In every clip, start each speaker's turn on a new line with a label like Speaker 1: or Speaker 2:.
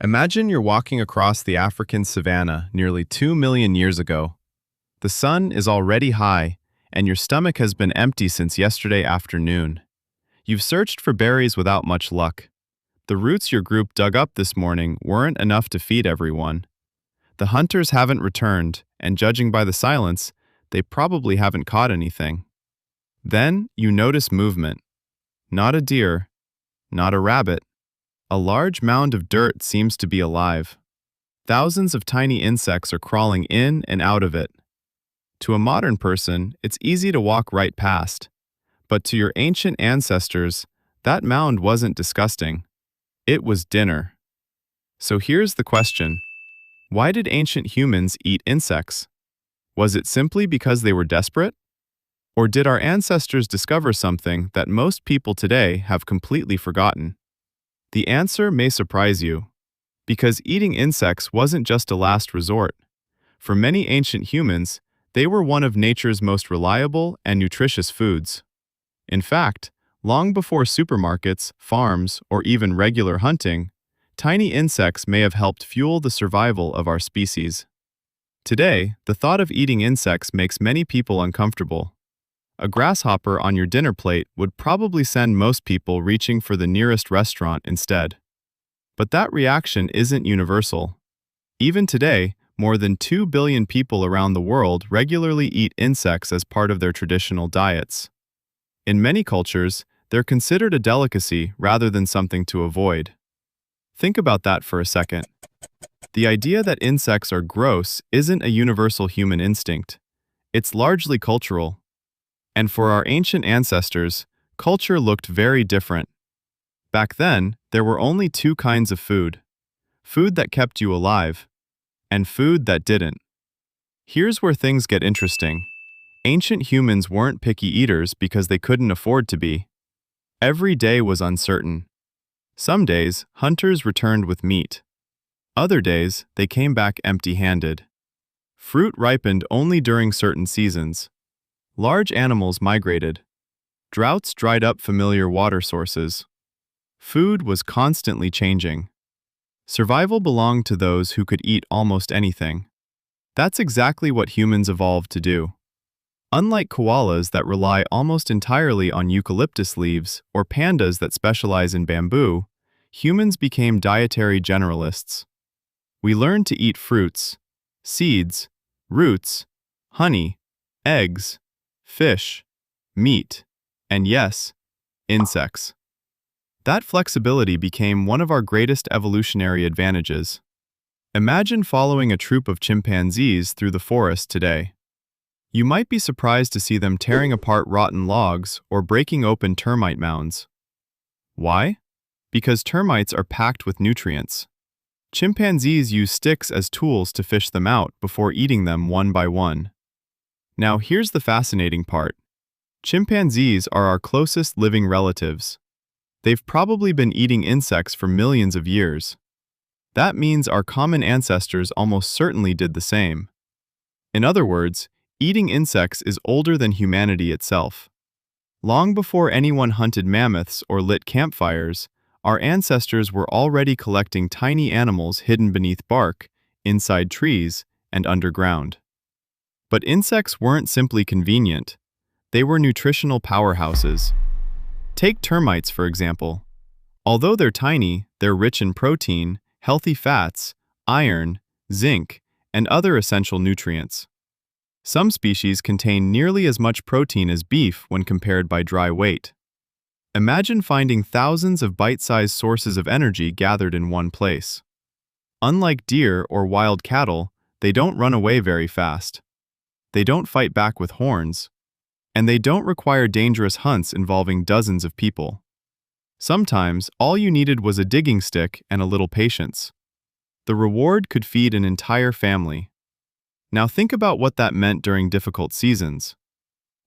Speaker 1: Imagine you're walking across the African savanna nearly 2 million years ago. The sun is already high, and your stomach has been empty since yesterday afternoon. You've searched for berries without much luck. The roots your group dug up this morning weren't enough to feed everyone. The hunters haven't returned, and judging by the silence, they probably haven't caught anything. Then you notice movement. Not a deer, not a rabbit. A large mound of dirt seems to be alive. Thousands of tiny insects are crawling in and out of it. To a modern person, it's easy to walk right past. But to your ancient ancestors, that mound wasn't disgusting. It was dinner. So here's the question. Why did ancient humans eat insects? Was it simply because they were desperate? Or did our ancestors discover something that most people today have completely forgotten? The answer may surprise you, because eating insects wasn't just a last resort. For many ancient humans, they were one of nature's most reliable and nutritious foods. In fact, long before supermarkets, farms, or even regular hunting, tiny insects may have helped fuel the survival of our species. Today, the thought of eating insects makes many people uncomfortable. A grasshopper on your dinner plate would probably send most people reaching for the nearest restaurant instead. But that reaction isn't universal. Even today, more than 2 billion people around the world regularly eat insects as part of their traditional diets. In many cultures, they're considered a delicacy rather than something to avoid. Think about that for a second. The idea that insects are gross isn't a universal human instinct. It's largely cultural. And for our ancient ancestors, culture looked very different. Back then, there were only two kinds of food. Food that kept you alive, and food that didn't. Here's where things get interesting. Ancient humans weren't picky eaters because they couldn't afford to be. Every day was uncertain. Some days, hunters returned with meat. Other days, they came back empty-handed. Fruit ripened only during certain seasons. Large animals migrated. Droughts dried up familiar water sources. Food was constantly changing. Survival belonged to those who could eat almost anything. That's exactly what humans evolved to do. Unlike koalas that rely almost entirely on eucalyptus leaves or pandas that specialize in bamboo, humans became dietary generalists. We learned to eat fruits, seeds, roots, honey, eggs, fish, meat, and yes, insects. That flexibility became one of our greatest evolutionary advantages. Imagine following a troop of chimpanzees through the forest today. You might be surprised to see them tearing apart rotten logs or breaking open termite mounds. Why? Because termites are packed with nutrients. Chimpanzees use sticks as tools to fish them out before eating them one by one. Now here's the fascinating part. Chimpanzees are our closest living relatives. They've probably been eating insects for millions of years. That means our common ancestors almost certainly did the same. In other words, eating insects is older than humanity itself. Long before anyone hunted mammoths or lit campfires, our ancestors were already collecting tiny animals hidden beneath bark, inside trees, and underground. But insects weren't simply convenient. They were nutritional powerhouses. Take termites, for example. Although they're tiny, they're rich in protein, healthy fats, iron, zinc, and other essential nutrients. Some species contain nearly as much protein as beef when compared by dry weight. Imagine finding thousands of bite-sized sources of energy gathered in one place. Unlike deer or wild cattle, they don't run away very fast. They don't fight back with horns, and they don't require dangerous hunts involving dozens of people. Sometimes, all you needed was a digging stick and a little patience. The reward could feed an entire family. Now think about what that meant during difficult seasons.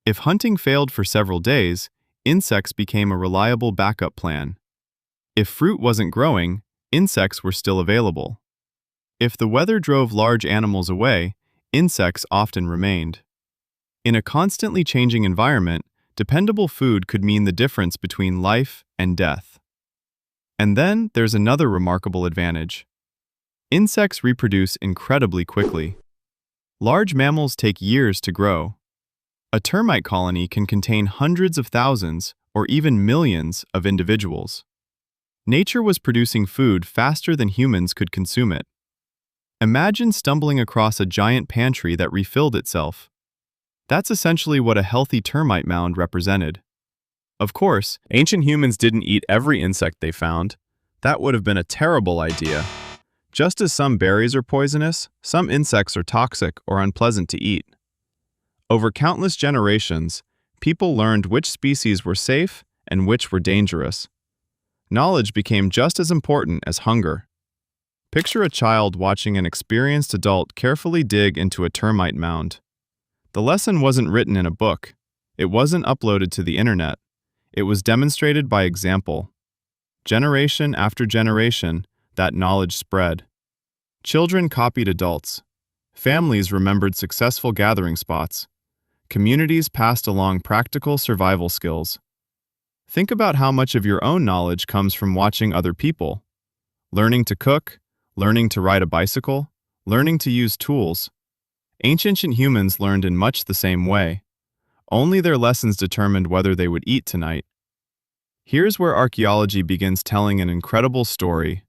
Speaker 1: If hunting failed for several days, insects became a reliable backup plan. If fruit wasn't growing, insects were still available. If the weather drove large animals away, insects often remained. In a constantly changing environment, dependable food could mean the difference between life and death. And then there's another remarkable advantage. Insects reproduce incredibly quickly. Large mammals take years to grow. A termite colony can contain hundreds of thousands or even millions of individuals. Nature was producing food faster than humans could consume it. Imagine stumbling across a giant pantry that refilled itself. That's essentially what a healthy termite mound represented. Of course, ancient humans didn't eat every insect they found. That would have been a terrible idea. Just as some berries are poisonous, some insects are toxic or unpleasant to eat. Over countless generations, people learned which species were safe and which were dangerous. Knowledge became just as important as hunger. Picture a child watching an experienced adult carefully dig into a termite mound. The lesson wasn't written in a book. It wasn't uploaded to the internet. It was demonstrated by example. Generation after generation, that knowledge spread. Children copied adults. Families remembered successful gathering spots. Communities passed along practical survival skills. Think about how much of your own knowledge comes from watching other people. Learning to cook, learning to ride a bicycle, learning to use tools. Ancient humans learned in much the same way. Only their lessons determined whether they would eat tonight. Here's where archaeology begins telling an incredible story.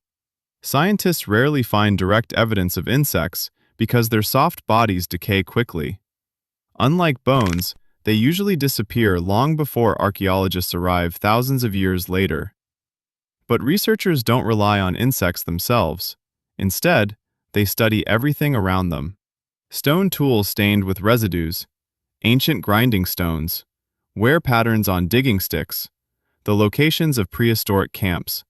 Speaker 1: Scientists rarely find direct evidence of insects because their soft bodies decay quickly. Unlike bones, they usually disappear long before archaeologists arrive thousands of years later. But researchers don't rely on insects themselves. Instead, they study everything around them. Stone tools stained with residues, ancient grinding stones, wear patterns on digging sticks, the locations of prehistoric camps.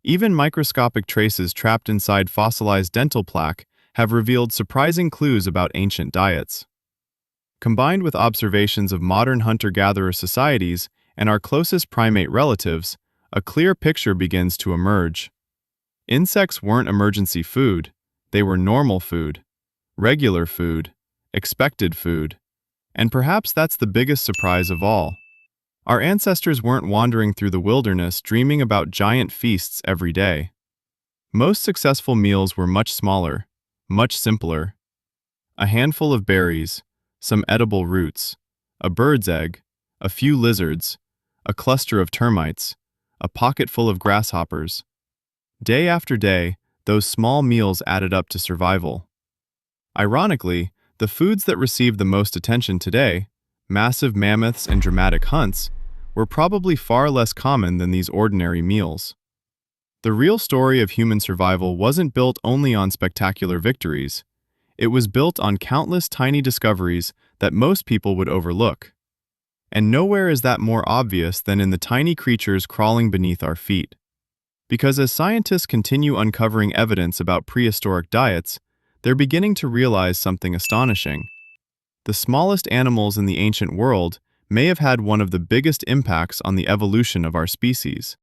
Speaker 1: Even microscopic traces trapped inside fossilized dental plaque have revealed surprising clues about ancient diets. Combined with observations of modern hunter-gatherer societies and our closest primate relatives, a clear picture begins to emerge. Insects weren't emergency food, they were normal food, regular food, expected food. And perhaps that's the biggest surprise of all. Our ancestors weren't wandering through the wilderness dreaming about giant feasts every day. Most successful meals were much smaller, much simpler. A handful of berries, some edible roots, a bird's egg, a few lizards, a cluster of termites, a pocket full of grasshoppers. Day after day, those small meals added up to survival. Ironically, the foods that receive the most attention today, massive mammoths and dramatic hunts, were probably far less common than these ordinary meals. The real story of human survival wasn't built only on spectacular victories. It was built on countless tiny discoveries that most people would overlook. And nowhere is that more obvious than in the tiny creatures crawling beneath our feet. Because as scientists continue uncovering evidence about prehistoric diets, they're beginning to realize something astonishing. The smallest animals in the ancient world may have had one of the biggest impacts on the evolution of our species.